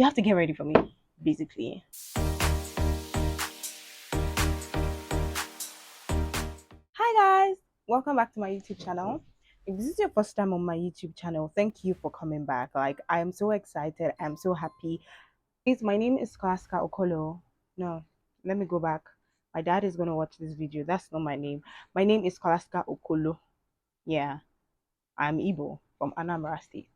you have to get ready for me, basically. Hi guys, welcome back to my YouTube channel. If this is your first time on my YouTube channel, thank you for coming back. Like, I am so excited, I'm so happy. Please, my name is Scholastica Okolo. No, let me go back. My dad is gonna watch this video. That's not my name. My name is Scholastica Okolo. Yeah, I'm Igbo from Anambra State.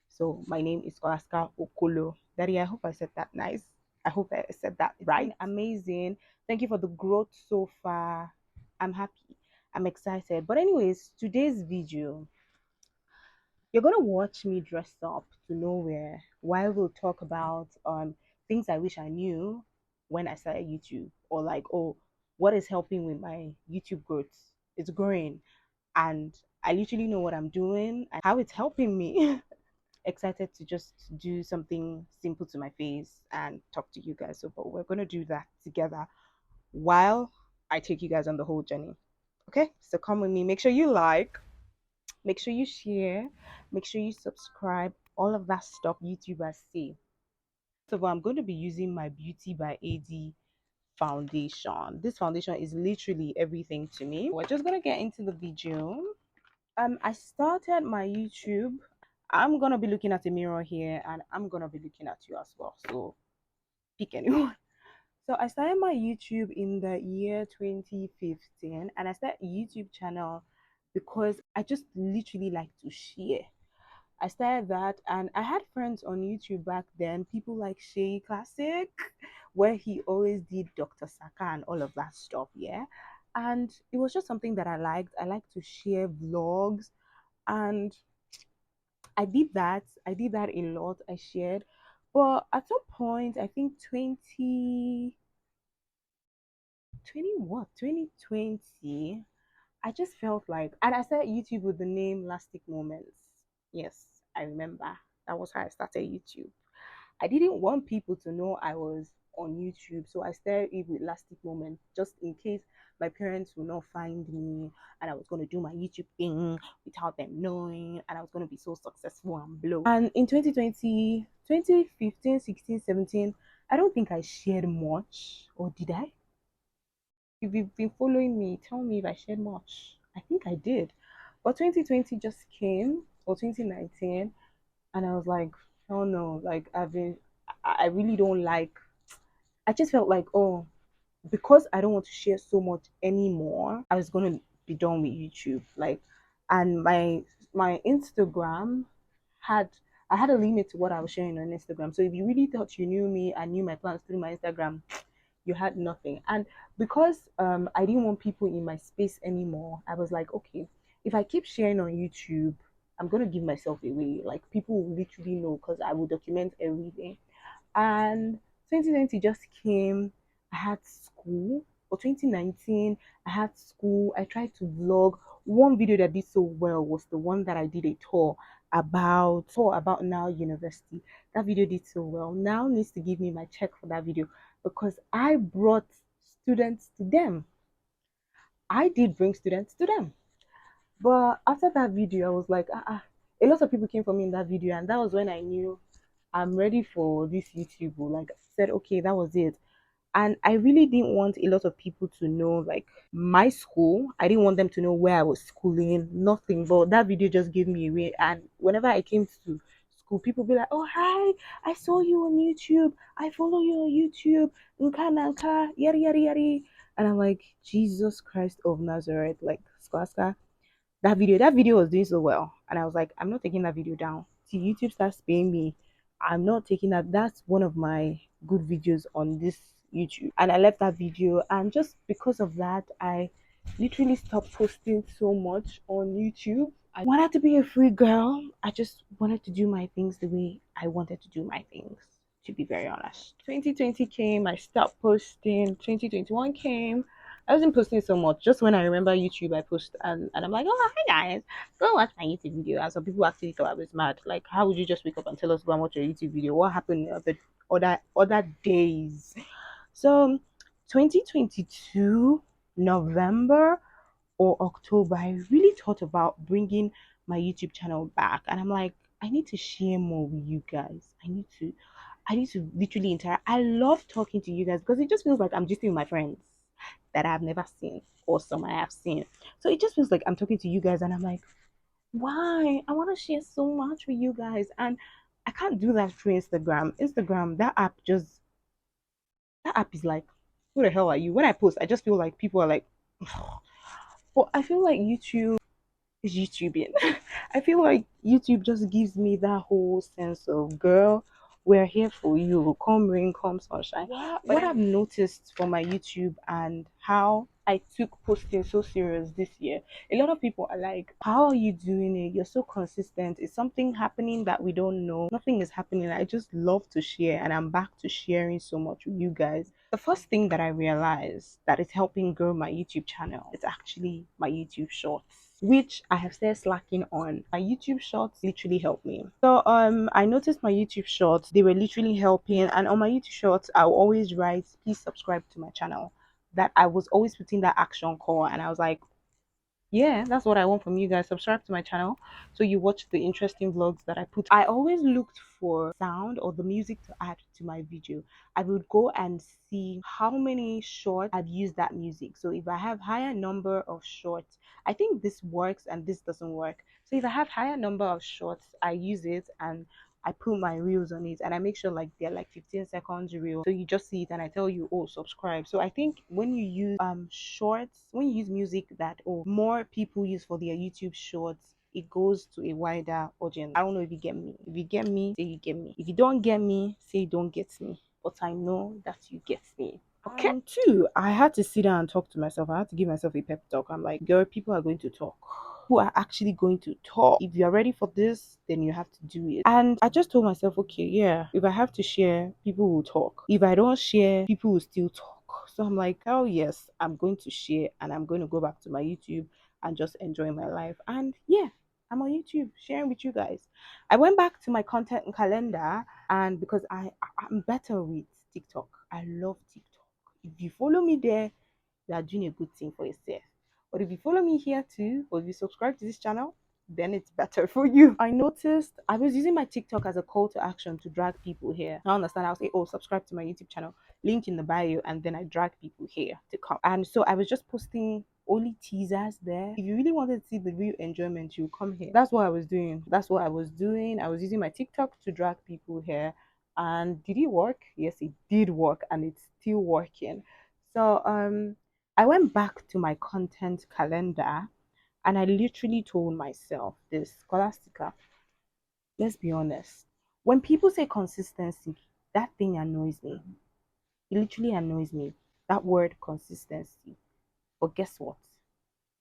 So my name is Scholastica Okolo. Daddy, I hope I said that nice. I hope I said that right. Amazing. Thank you for the growth so far. I'm happy. I'm excited. But anyways, today's video, you're gonna watch me dress up to nowhere while we'll talk about things I wish I knew when I started YouTube, or like, oh, what is helping with my YouTube growth? It's growing, and I literally know what I'm doing and how it's helping me. Excited to just do something simple to my face and talk to you guys. So, but we're gonna do that together while I take you guys on the whole journey. Okay, so come with me. Make sure you like, make sure you share, make sure you subscribe, all of that stuff YouTubers say. So I'm going to be using my Beauty by AD foundation. This foundation is literally everything to me. We're just gonna get into the video. I started my YouTube. I'm gonna be looking at a mirror here, and I'm gonna be looking at you as well. So pick anyone. So I started my YouTube in the year 2015, and I started a YouTube channel because I just literally like to share. I started that, and I had friends on YouTube back then, people like Shay Classic, where he always did Dr. Saka and all of that stuff, yeah. And it was just something that I liked. I like to share vlogs, and I did that. I did that a lot. I shared, but at some point, I think 2020 what 2020, I just felt like, and I started YouTube with the name Lastic Moments. Yes, I remember. That was how I started YouTube. I didn't want people to know I was on YouTube, so I started it with Lastic Moments just in case my parents would not find me, and I was going to do my YouTube thing without them knowing, and I was going to be so successful and blow. And in 2020, 2015, 16, 17, I don't think I shared much, or did I? If you've been following me, tell me if I shared much. I think I did. But 2020 just came, or 2019, and I was like, oh no, like I really don't like, I just felt like, oh, because I don't want to share so much anymore, I was gonna be done with YouTube. Like, and my Instagram had, I had a limit to what I was sharing on Instagram. So if you really thought you knew me and knew my plans through my Instagram, you had nothing. And because I didn't want people in my space anymore, I was like, okay, if I keep sharing on YouTube, I'm gonna give myself away. Like, people will literally know because I will document everything. And 2020 just came. I had school. For 2019, I had school. I tried to vlog. One video that did so well was the one that I did a tour about Now University. That video did so well. Now needs to give me my check for that video because I brought students to them. I did bring students to them. But after that video, I was like, a lot of people came for me in that video, and that was when I knew I'm ready for this YouTube. Like, I said, okay, that was it. And I really didn't want a lot of people to know, like, my school. I didn't want them to know where I was schooling, nothing. But that video just gave me away. And whenever I came to school, people be like, oh, hi, I saw you on YouTube. I follow you on YouTube. Nka nanka, yari yari yari. And I'm like, Jesus Christ of Nazareth, like, Scholastica. That video was doing so well, and I was like, I'm not taking that video down till YouTube starts paying me. I'm not taking that. That's one of my good videos on this YouTube, and I left that video, and just because of that, I literally stopped posting so much on YouTube. I wanted to be a free girl. I just wanted to do my things the way I wanted to do my things, to be very honest. 2020 came, I stopped posting. 2021 came, I wasn't posting so much. Just when I remember YouTube, I post, and I'm like, oh, hi guys, go watch my YouTube video. And some people actually thought I was mad. Like, how would you just wake up and tell us go and watch your YouTube video? What happened the other days? So 2022 November or October, I really thought about bringing my YouTube channel back, and I'm like, I need to share more with you guys. I need to literally interact. I love talking to you guys because it just feels like I'm just with my friends that I've never seen or some I have seen. So it just feels like I'm talking to you guys and I'm like, why? I want to share so much with you guys. And I can't do that through Instagram. Instagram, that app is like, who the hell are you? When I post, I just feel like people are like, but I feel like YouTube is YouTubing. I feel like YouTube just gives me that whole sense of, girl, we're here for you. Come rain, come sunshine. What I've noticed for my YouTube and how I took posting so serious this year, a lot of people are like, how are you doing it? You're so consistent. Is something happening that we don't know? Nothing is happening. I just love to share, and I'm back to sharing so much with you guys. The first thing that I realized that is helping grow my YouTube channel is actually my YouTube shorts, which I have started slacking on. My YouTube shorts literally help me. So I noticed my YouTube shorts, they were literally helping, and on my YouTube shorts I'll always write, please subscribe to my channel. That I was always putting that action call, and I was like, yeah, that's what I want from you guys. Subscribe to my channel so you watch the interesting vlogs that I put. I always looked for sound or the music to add to my video. I would go and see how many shorts I've used that music. So if I have higher number of shorts, I think this works and this doesn't work. So if I have higher number of shorts, I use it and I put my reels on it, and I make sure like they're like 15 seconds reel. So you just see it and I tell you, oh, subscribe. So I think when you use shorts, when you use music that more people use for their YouTube shorts, it goes to a wider audience. I don't know if you get me. If you get me, say you get me. If you don't get me, say you don't get me. But I know that you get me. Okay. And two, I had to sit down and talk to myself. I had to give myself a pep talk. I'm like, girl, people are going to talk. Who are actually going to talk. If you're ready for this, then you have to do it. And I just told myself, okay, yeah, if I have to share, people will talk. If I don't share, people will still talk. So I'm like, oh yes, I'm going to share and I'm going to go back to my YouTube and just enjoy my life. And yeah, I'm on YouTube sharing with you guys. I went back to my content calendar, and because I'm better with TikTok. I love TikTok. If you follow me there, you are doing a good thing for yourself. But if you follow me here too, or if you subscribe to this channel, then it's better for you. I noticed I was using my TikTok as a call to action to drag people here. I understand. I'll say, oh, subscribe to my YouTube channel, link in the bio, and then I drag people here to come. And so I was just posting only teasers there. If you really wanted to see the real enjoyment, you come here. That's what I was doing. That's what I was doing. I was using my TikTok to drag people here. And did it work? Yes, it did work, and it's still working. So I went back to my content calendar and I literally told myself this: Scholastica, let's be honest. When people say consistency, that thing annoys me. It literally annoys me. That word consistency. But guess what?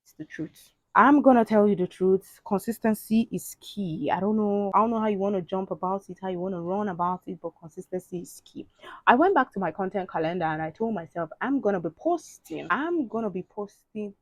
It's the truth. I'm gonna tell you the truth. Consistency is key. I don't know how you want to jump about it, how you want to run about it, but consistency is key. I went back to my content calendar and I told myself I'm gonna be posting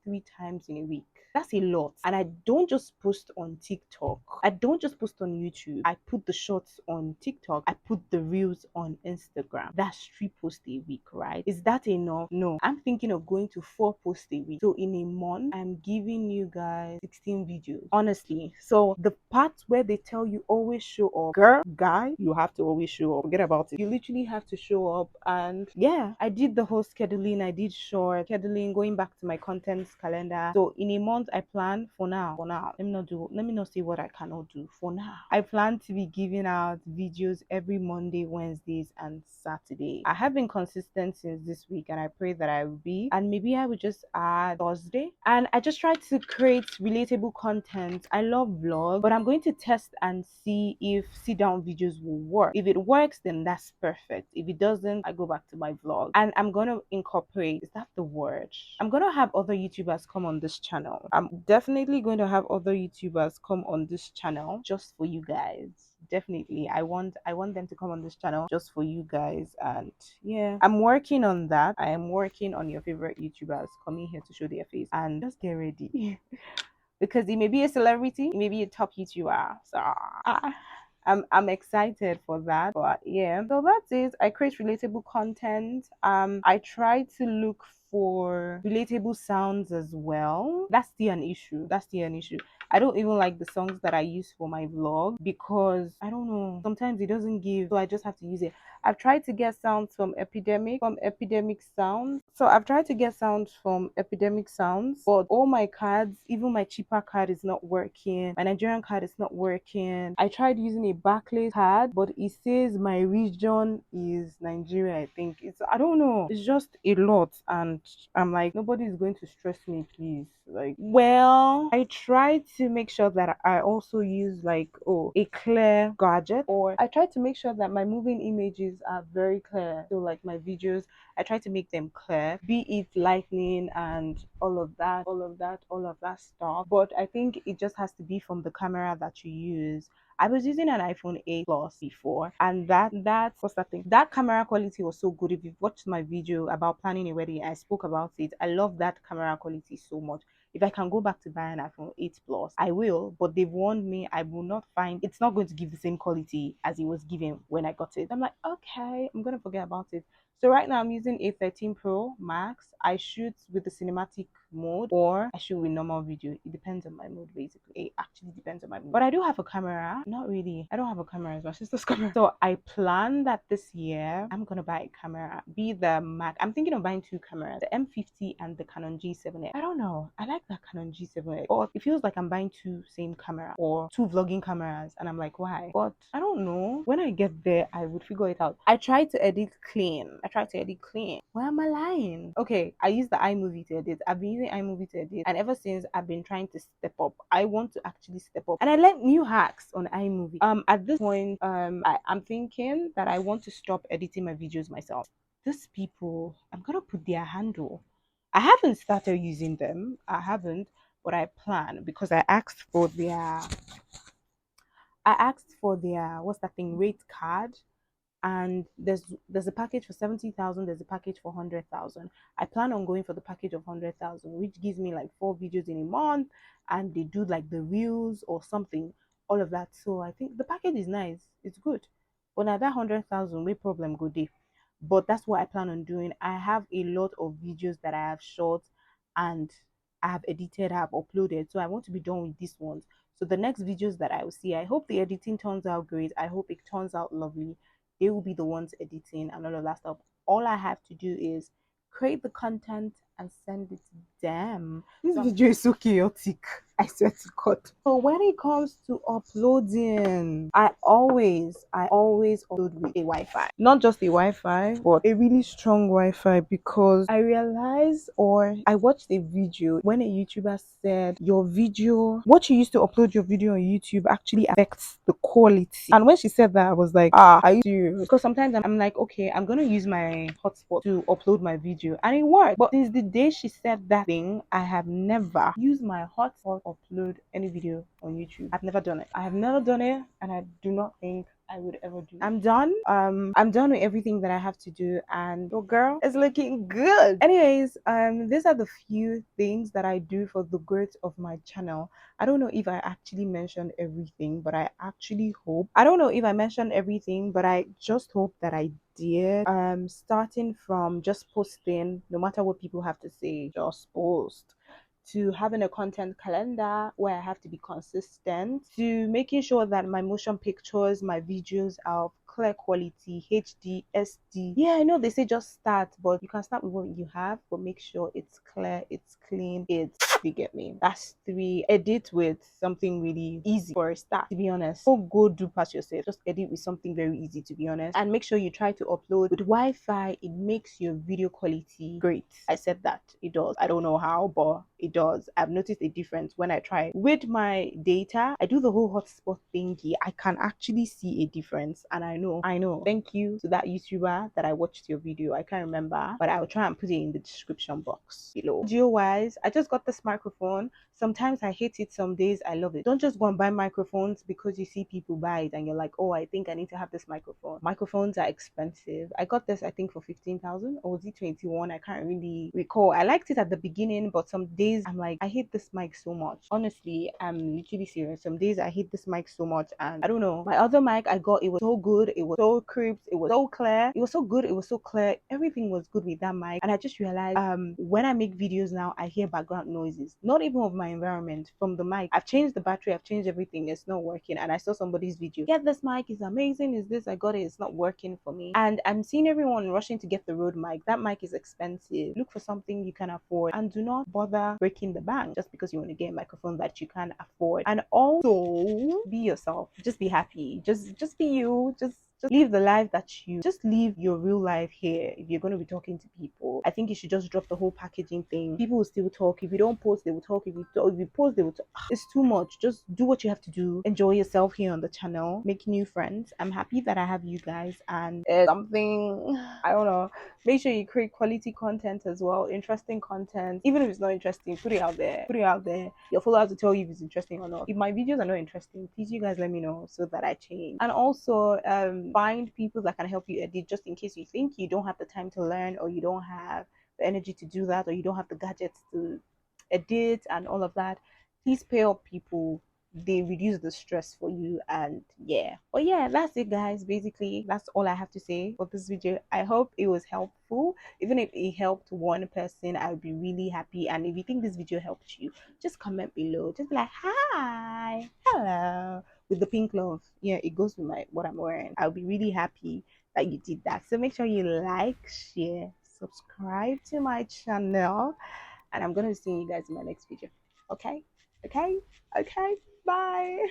3 times in a week. That's a lot. And I don't just post on TikTok. I don't just post on YouTube. I put the shorts on TikTok. I put the reels on Instagram. That's 3 posts a week, right? Is that enough? No. I'm thinking of going to 4 posts a week. So in a month, I'm giving you guys 16 videos. Honestly. So the part where they tell you always show up, girl, guy, you have to always show up. Forget about it. You literally have to show up. And yeah, I did the whole scheduling. I did short scheduling, going back to my content calendar. So in a month, I plan for now. Let me not say what I cannot do. For now, I plan to be giving out videos every Monday, Wednesdays, and Saturday. I have been consistent since this week, and I pray that I will be. And maybe I will just add Thursday. And I just try to create relatable content. I love vlogs, but I'm going to test and see if sit down videos will work. If it works, then that's perfect. If it doesn't, I go back to my vlog. And I'm gonna incorporate, is that the word? I'm gonna have other YouTubers come on this channel. I'm definitely going to have other YouTubers come on this channel just for you guys. Definitely. I want them to come on this channel just for you guys. And yeah, I'm working on that. I am working on your favorite YouTubers coming here to show their face, and just get ready. Because he may be a celebrity, he may be a top YouTuber. So I'm excited for that. But yeah, so that's it. I create relatable content. I try to look for relatable sounds as well. That's still an issue. I don't even like the songs that I use for my vlog because I don't know. Sometimes it doesn't give, so I just have to use it. I've tried to get sounds from Epidemic Sounds. So I've tried to get sounds from Epidemic Sounds, but all my cards, even my cheaper card is not working. My Nigerian card is not working. I tried using a Barclays card, but it says my region is Nigeria, I think. I don't know. It's just a lot, and I'm like, nobody is going to stress me, please. Like, well, I try to make sure that I also use like a clear gadget, or I try to make sure that my moving images are very clear. So like my videos, I try to make them clear, be it lightning and all of that stuff. But I think it just has to be from the camera that you use. I was using an iPhone 8 Plus before, and that what's that thing? That camera quality was so good. If you've watched my video about planning a wedding, I spoke about it. I love that camera quality so much. If I can go back to buy an iPhone 8 Plus, I will, but they've warned me I will not find it's not going to give the same quality as it was given when I got it. I'm like, okay, I'm gonna forget about it. So right now I'm using a 13 Pro Max. I shoot with the cinematic mode or I shoot with normal video. It depends on my mood basically. It actually depends on my mood. But I do have a camera. Not really. I don't have a camera. It's my sister's camera. So I plan that this year I'm gonna buy a camera. Be the Mac. I'm thinking of buying two cameras, the M50 and the Canon G7X. I don't know. I like that Canon G7X. But it feels like I'm buying two same camera or two vlogging cameras. And I'm like, why? But I don't know. When I get there, I would figure it out. I try to edit clean. Why am I lying? Okay, I use the iMovie to edit. I've been using iMovie to edit, and ever since I've been trying to step up. I want to actually step up, and I learned new hacks on iMovie. At this point, I'm thinking that I want to stop editing my videos myself. These people, I'm gonna put their handle. I haven't started using them. I haven't, but I plan because I asked for their what's that thing rate card, and there's a package for 70,000, there's a package for 100,000. I plan on going for the package of 100,000, which gives me like 4 videos in a month, and they do like the reels or something, all of that. So I think the package is nice, it's good. But now that 100,000, we problem go day. But that's what I plan on doing. I have a lot of videos that I have shot and I have edited, I have uploaded. So I want to be done with these ones. So the next videos that I will see, I hope the editing turns out great. I hope it turns out lovely. They will be the ones editing and all of that stuff. All I have to do is create the content and send it to them. This video is so chaotic. I swear to God. So when it comes to uploading, I always upload with a Wi-Fi. Not just a Wi-Fi, but a really strong Wi-Fi, because I realized or I watched a video when a YouTuber said your video, what you used to upload your video on YouTube actually affects the quality. And when she said that, I was like, are you serious? Because sometimes I'm like, okay, I'm gonna use my hotspot to upload my video, and it worked. But since the day she said that thing, I have never used my hotspot to upload any video on YouTube. I've never done it. I have never done it, and I do not think I would ever do. I'm done. I'm done with everything that I have to do, and your girl is looking good. Anyways, these are the few things that I do for the growth of my channel. I don't know if I actually mentioned everything, but I actually hope. I don't know if I mentioned everything, but I just hope that I did. Starting from just posting, no matter what people have to say, just post, to having a content calendar where I have to be consistent, to making sure that my motion pictures, my videos are of clear quality, HD, SD. Yeah, I know they say just start, but you can start with what you have, but make sure it's clear, it's clean, it's you get me. That's 3. Edit with something really easy for a start, to be honest. Don't go do past yourself. Just edit with something very easy, to be honest. And make sure you try to upload with Wi-Fi. It makes your video quality great. I said that. It does. I don't know how, but it does. I've noticed a difference when I try with my data. I do the whole hotspot thingy. I can actually see a difference, and I know. Thank you to that YouTuber that I watched your video. I can't remember, but I'll try and put it in the description box below. Audio wise, I just got this microphone. Sometimes I hate it, some days I love it. Don't just go and buy microphones because you see people buy it and you're like, oh, I think I need to have this microphone. Microphones are expensive. I got this, I think, for 15,000, or was it 21? I can't really recall. I liked it at the beginning, but some days I'm like, I hate this mic so much. Honestly, I'm literally serious. Some days I hate this mic so much, and I don't know. My other mic I got, it was so good. it was so crisp, it was so clear, it was so good, it was so clear. Everything was good with that mic. And I just realized when I make videos now, I hear background noises, not even of my environment, from the mic. I've changed the battery, I've changed everything, it's not working. And I saw somebody's video. Get this mic, is amazing, is this, I got it, it's not working for me. And I'm seeing everyone rushing to get the Rode mic. That mic is expensive. Look for something you can afford and do not bother breaking the bank just because you want to get a microphone that you can afford. And also be yourself, just be happy, just be you, just live the life that you just live your real life here. If you're going to be talking to people, I think you should just drop the whole packaging thing. People will still talk. If you don't post, they will talk. If you post, they will talk. It's too much. Just do what you have to do. Enjoy yourself here on the channel. Make new friends. I'm happy that I have you guys, and it's something, I don't know, make sure you create quality content as well, interesting content. Even if it's not interesting, put it out there. Put it out there. Your followers will tell you if it's interesting or not. If my videos are not interesting, please you guys let me know so that I change. And also find people that can help you edit, just in case you think you don't have the time to learn, or you don't have the energy to do that, or you don't have the gadgets to edit and all of that. Please pay up people, they reduce the stress for you. And yeah, but yeah, that's it guys. Basically, that's all I have to say for this video. I hope it was helpful. Even if it helped one person, I would be really happy. And if you think this video helped you, just comment below, just be like, hi, hello, with the pink love. Yeah, it goes with my what I'm wearing. I'll be really happy that you did that. So make sure you like, share, subscribe to my channel, and I'm gonna be seeing you guys in my next video. Okay, okay, okay, bye.